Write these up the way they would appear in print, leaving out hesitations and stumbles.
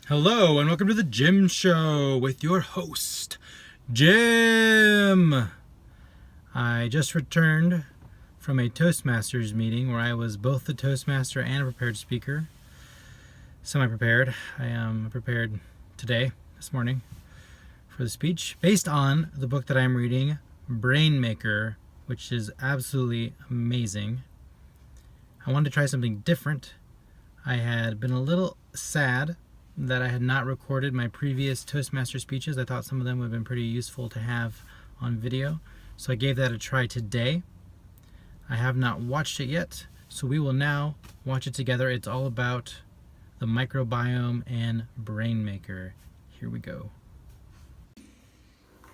Hello and welcome to the Jim Show with your host, Jim. I just returned from a Toastmasters meeting where I was both the Toastmaster and a prepared speaker. Semi-prepared. I am prepared today, this morning, for the speech based on the book that I'm reading, Brain Maker, which is absolutely amazing. I wanted to try something different. I had been a little sad that I had not recorded my previous Toastmaster speeches. I thought some of them would have been pretty useful to have on video. So I gave that a try today. I have not watched it yet, so we will now watch it together. It's all about the microbiome and Brain Maker. Here we go.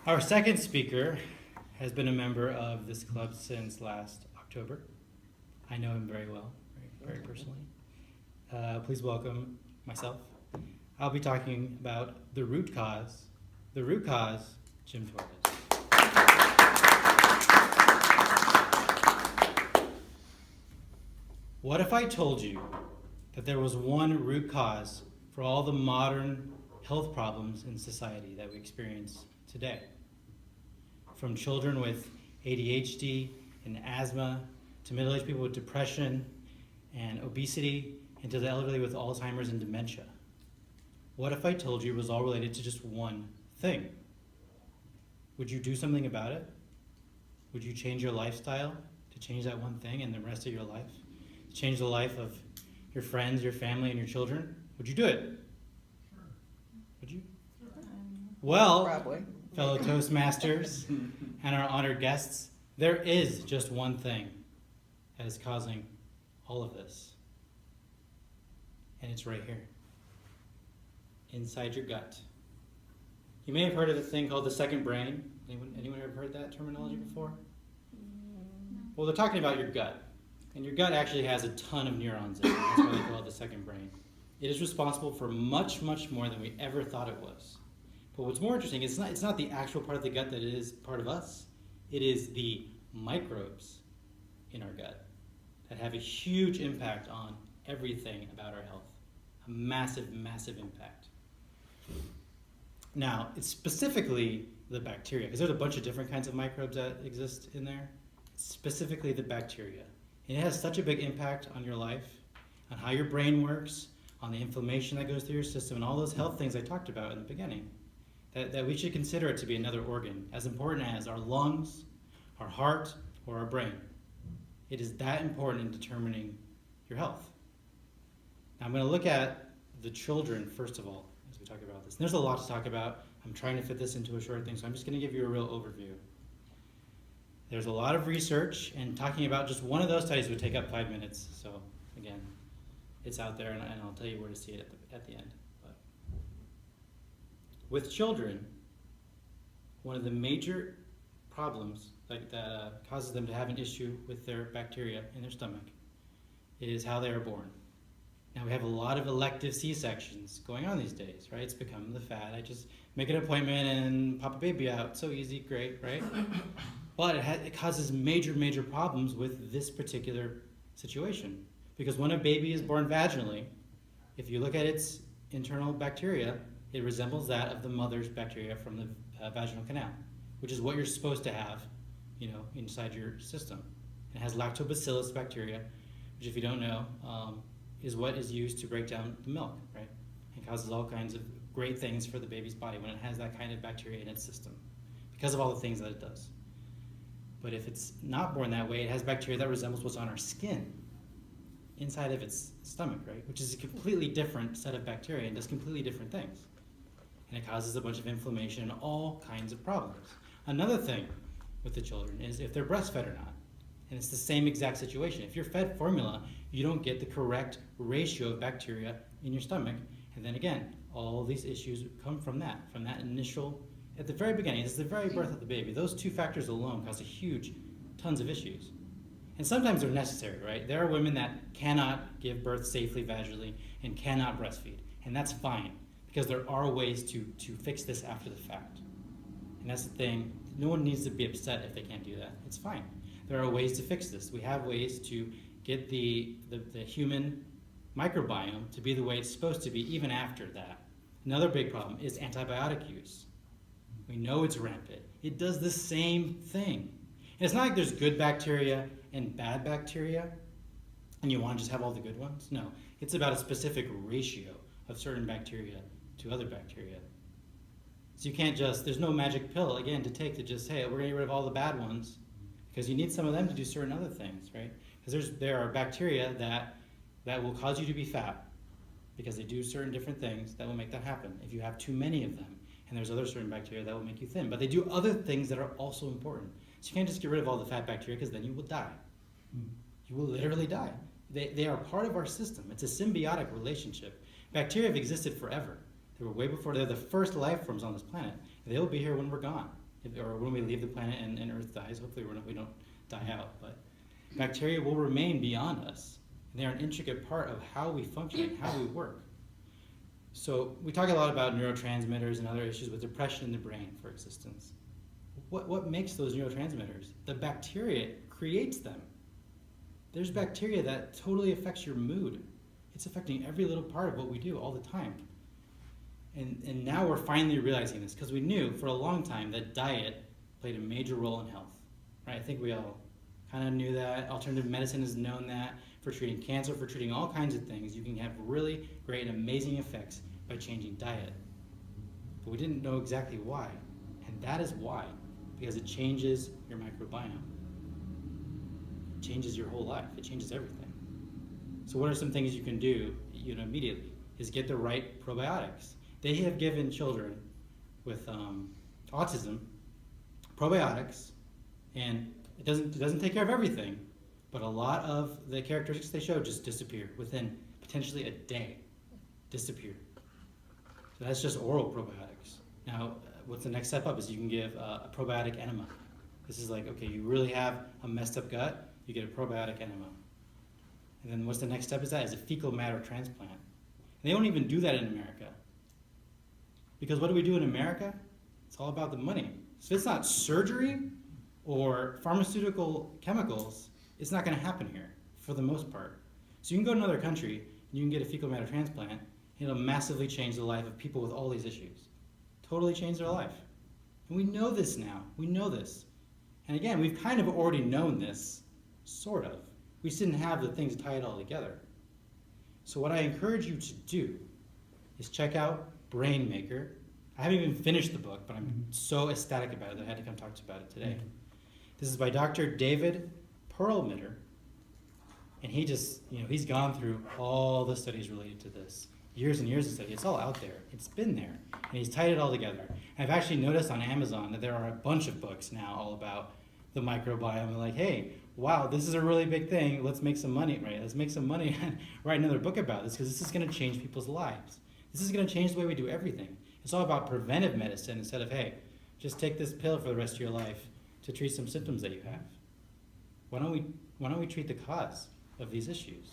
Our second speaker has been a member of this club since last October. I know him very well, very personally. Please welcome myself. I'll be talking about the root cause, Jim Torres. What if I told you that there was one root cause for all the modern health problems in society that we experience today? From children with ADHD and asthma, to middle-aged people with depression and obesity, and to the elderly with Alzheimer's and dementia. What if I told you it was all related to just one thing? Would you do something about it? Would you change your lifestyle to change that one thing and the rest of your life? To change the life of your friends, your family, and your children? Would you do it? Sure. Would you? Well, Probably. fellow Toastmasters and our honored guests, there is just one thing that is causing all of this. And it's right here. Inside your gut. You may have heard of a thing called the second brain. Anyone ever heard that terminology before? Well, they're talking about your gut. And your gut actually has a ton of neurons in it. That's why they call it the second brain. It is responsible for much, much more than we ever thought it was. But what's more interesting, it's not the actual part of the gut that is part of us. It is the microbes in our gut that have a huge impact on everything about our health. A massive, massive impact. Now, it's specifically the bacteria, because there's a bunch of different kinds of microbes that exist in there. Specifically the bacteria. And it has such a big impact on your life, on how your brain works, on the inflammation that goes through your system, and all those health things I talked about in the beginning, that we should consider it to be another organ, as important as our lungs, our heart, or our brain. It is that important in determining your health. Now, I'm going to look at the children first of all as we talk about this. And there's a lot to talk about. I'm trying to fit this into a short thing, so I'm just going to give you a real overview. There's a lot of research, and talking about just one of those studies would take up 5 minutes. So again, it's out there, and I'll tell you where to see it at the end. But with children, one of the major problems that causes them to have an issue with their bacteria in their stomach is how they are born. Now, we have a lot of elective C-sections going on these days, right? It's become the fad. I just make an appointment and pop a baby out. So easy, great, right? But it causes major, major problems with this particular situation. Because when a baby is born vaginally, if you look at its internal bacteria, it resembles that of the mother's bacteria from the vaginal canal, which is what you're supposed to have, inside your system. It has lactobacillus bacteria, which, if you don't know, is what is used to break down the milk, right? It causes all kinds of great things for the baby's body when it has that kind of bacteria in its system, because of all the things that it does. But if it's not born that way, it has bacteria that resembles what's on our skin, inside of its stomach, right? Which is a completely different set of bacteria and does completely different things. And it causes a bunch of inflammation and all kinds of problems. Another thing with the children is if they're breastfed or not. And it's the same exact situation. If you're fed formula, you don't get the correct ratio of bacteria in your stomach. And then again, all these issues come from that initial, at the very beginning, this is the very birth of the baby. Those two factors alone cause tons of issues. And sometimes they're necessary, right? There are women that cannot give birth safely vaginally and cannot breastfeed. And that's fine, because there are ways to fix this after the fact. And that's the thing. No one needs to be upset if they can't do that. It's fine. There are ways to fix this. We have ways to get the human microbiome to be the way it's supposed to be even after that. Another big problem is antibiotic use. We know it's rampant. It does the same thing. And it's not like there's good bacteria and bad bacteria, and you want to just have all the good ones. No, it's about a specific ratio of certain bacteria to other bacteria. So you can't just, there's no magic pill, again, to take to just say, we're going to get rid of all the bad ones, because you need some of them to do certain other things, right? Because there are bacteria that will cause you to be fat, because they do certain different things that will make that happen if you have too many of them. And there's other certain bacteria that will make you thin. But they do other things that are also important. So you can't just get rid of all the fat bacteria, because then you will die. You will literally die. They are part of our system. It's a symbiotic relationship. Bacteria have existed forever. They were way before. They're the first life forms on this planet. They will be here when we're gone, or when we leave the planet and Earth dies. Hopefully we don't die out. But bacteria will remain beyond us. They're an intricate part of how we function and how we work. So we talk a lot about neurotransmitters and other issues with depression in the brain for existence. What makes those neurotransmitters? The bacteria creates them. There's bacteria that totally affects your mood. It's affecting every little part of what we do all the time. And now we're finally realizing this, because we knew for a long time that diet played a major role in health. Right? I think we all kind of knew that. Alternative medicine has known that. For treating cancer, for treating all kinds of things, you can have really great and amazing effects by changing diet. But we didn't know exactly why. And that is why. Because it changes your microbiome. It changes your whole life. It changes everything. So what are some things you can do, immediately? Is get the right probiotics. They have given children with autism probiotics, and it doesn't take care of everything, but a lot of the characteristics they show just disappear within potentially a day. Disappear. So that's just oral probiotics. Now, what's the next step up is you can give a probiotic enema. This is like, okay, you really have a messed up gut, you get a probiotic enema. And then what's the next step is a fecal matter transplant. And they don't even do that in America. Because what do we do in America? It's all about the money. So if it's not surgery or pharmaceutical chemicals, it's not going to happen here for the most part. So you can go to another country and you can get a fecal matter transplant, and it'll massively change the life of people with all these issues. Totally change their life. And we know this now. We know this. And again, we've kind of already known this, sort of. We just didn't have the things to tie it all together. So what I encourage you to do is check out Brain Maker. I haven't even finished the book, but I'm so ecstatic about it that I had to come talk to you about it today. This is by Dr. David Perlmutter, and he just, he's gone through all the studies related to this. Years and years of study. It's all out there. It's been there. And he's tied it all together. And I've actually noticed on Amazon that there are a bunch of books now all about the microbiome. And like, hey, wow, this is a really big thing. Let's make some money, right? Let's make some money and write another book about this, because this is going to change people's lives. This is going to change the way we do everything. It's all about preventive medicine instead of, hey, just take this pill for the rest of your life to treat some symptoms that you have. Why don't we treat the cause of these issues?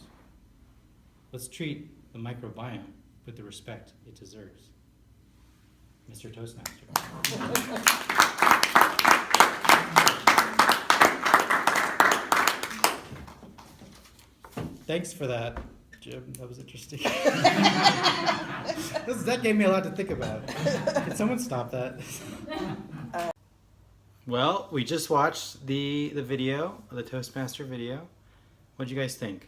Let's treat the microbiome with the respect it deserves. Mr. Toastmaster. Thanks for that, Jim. That was interesting. That gave me a lot to think about. Can someone stop that? Well, we just watched the video, the Toastmaster video. What'd you guys think?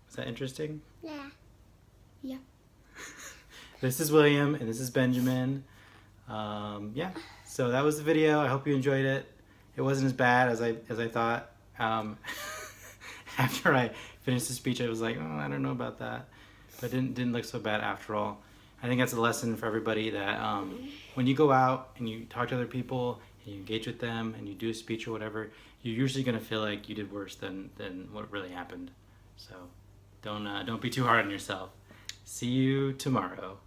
Was that interesting? Yeah. Yeah. This is William, and this is Benjamin. Yeah, so that was the video. I hope you enjoyed it. It wasn't as bad as I thought. After I finished the speech, I was like, oh, I don't know about that. But it didn't look so bad after all. I think that's a lesson for everybody that when you go out and you talk to other people and you engage with them and you do a speech or whatever, you're usually going to feel like you did worse than what really happened. So don't be too hard on yourself. See you tomorrow.